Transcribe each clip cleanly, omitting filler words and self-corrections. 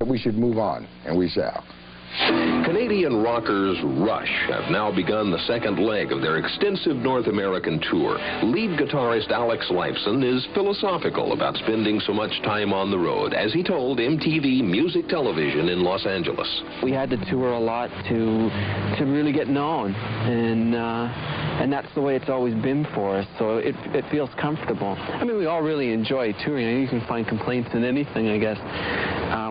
We should move on, and we shall. Canadian rockers Rush have now begun the second leg of their extensive North American tour. Lead guitarist Alex Lifeson is philosophical about spending so much time on the road, as he told MTV Music Television in Los Angeles. We had to tour a lot to really get known, and that's the way it's always been for us, so it feels comfortable. I mean, we all really enjoy touring. You can find complaints in anything, I guess.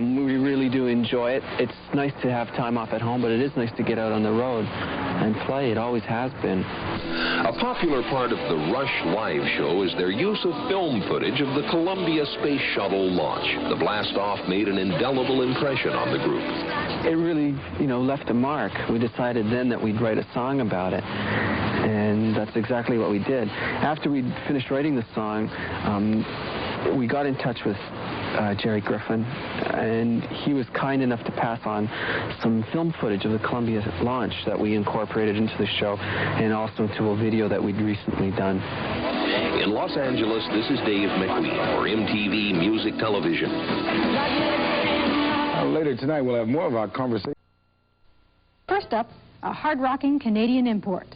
We really do enjoy it. It's nice to have time off at home, but it is nice to get out on the road and play. It always has been. A popular part of the Rush live show is their use of film footage of the Columbia Space Shuttle launch. The blast-off made an indelible impression on the group. It really, left a mark. We decided then that we'd write a song about it, and that's exactly what we did. After we'd finished writing the song, we got in touch with Jerry Griffin, and he was kind enough to pass on some film footage of the Columbia launch that we incorporated into the show, and also to a video that we'd recently done. In Los Angeles, this is Dave McQueen for MTV Music Television. Later tonight, we'll have more of our conversation. First up, a hard-rocking Canadian import.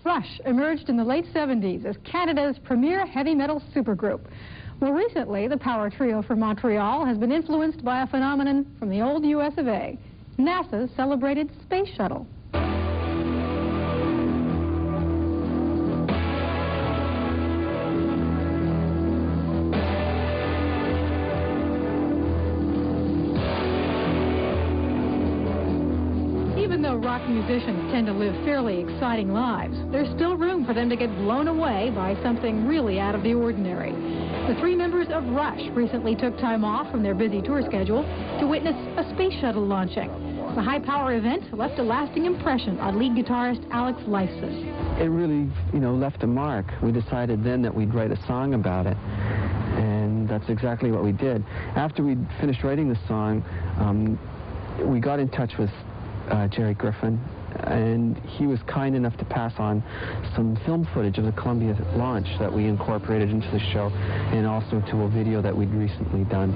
Rush emerged in the late 70s as Canada's premier heavy metal supergroup. More recently, the power trio from Montreal has been influenced by a phenomenon from the old US of A, NASA's celebrated space shuttle. Even though rock musicians tend to live fairly exciting lives, there's still room for them to get blown away by something really out of the ordinary. The three members of Rush recently took time off from their busy tour schedule to witness a space shuttle launching. The high-power event left a lasting impression on lead guitarist Alex Lifeson. It really, left a mark. We decided then that we'd write a song about it, and that's exactly what we did. After we'd finished writing the song, we got in touch with Jerry Griffin, and he was kind enough to pass on some film footage of the Columbia launch that we incorporated into the show, and also to a video that we'd recently done.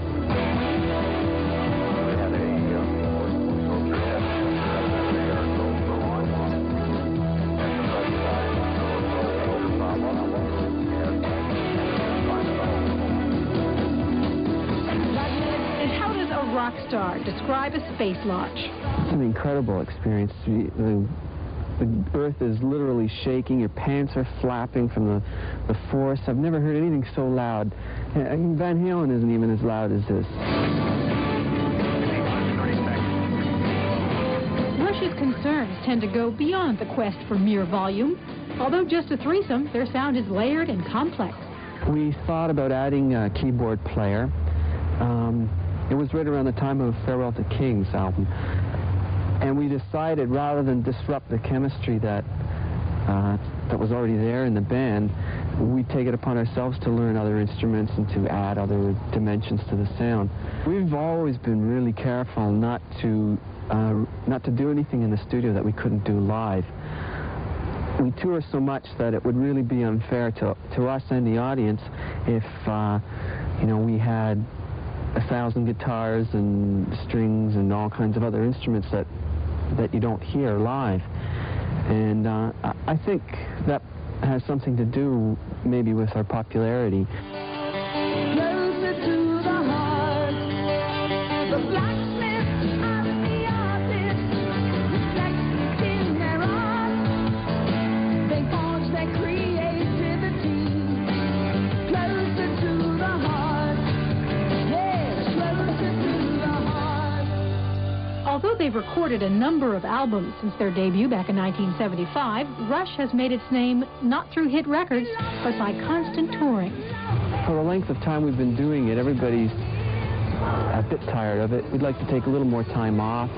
And how does a rock star describe a space launch? It's an incredible experience. The earth is literally shaking. Your pants are flapping from the force. I've never heard anything so loud. Van Halen isn't even as loud as this. Rush's concerns tend to go beyond the quest for mere volume. Although just a threesome, their sound is layered and complex. We thought about adding a keyboard player. It was right around the time of Farewell to Kings album. And we decided, rather than disrupt the chemistry that was already there in the band, we'd take it upon ourselves to learn other instruments and to add other dimensions to the sound. We've always been really careful not to do anything in the studio that we couldn't do live. We tour so much that it would really be unfair to us and the audience if we had 1,000 guitars and strings and all kinds of other instruments that you don't hear live. And I think that has something to do maybe with our popularity. Closer to the heart, the blacksmith and the artist reflect in their art. They forge their creativity. Closer to the heart, yes, closer to the heart. Although they've recorded a number of albums since their debut back in 1975, Rush has made its name not through hit records, but by constant touring. For the length of time we've been doing it, everybody's a bit tired of it. We'd like to take a little more time off,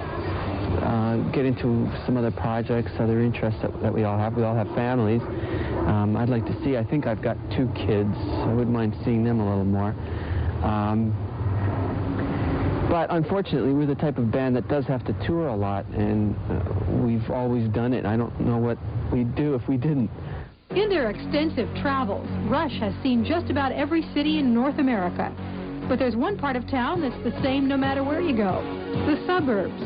get into some other projects, other interests that we all have. We all have families. I'd like to see, I think I've got 2 kids. I wouldn't mind seeing them a little more. But unfortunately, we're the type of band that does have to tour a lot, and we've always done it. I don't know what we'd do if we didn't. In their extensive travels, Rush has seen just about every city in North America. But there's one part of town that's the same no matter where you go, the suburbs.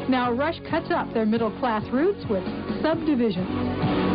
Now Rush cuts up their middle-class roots with subdivisions.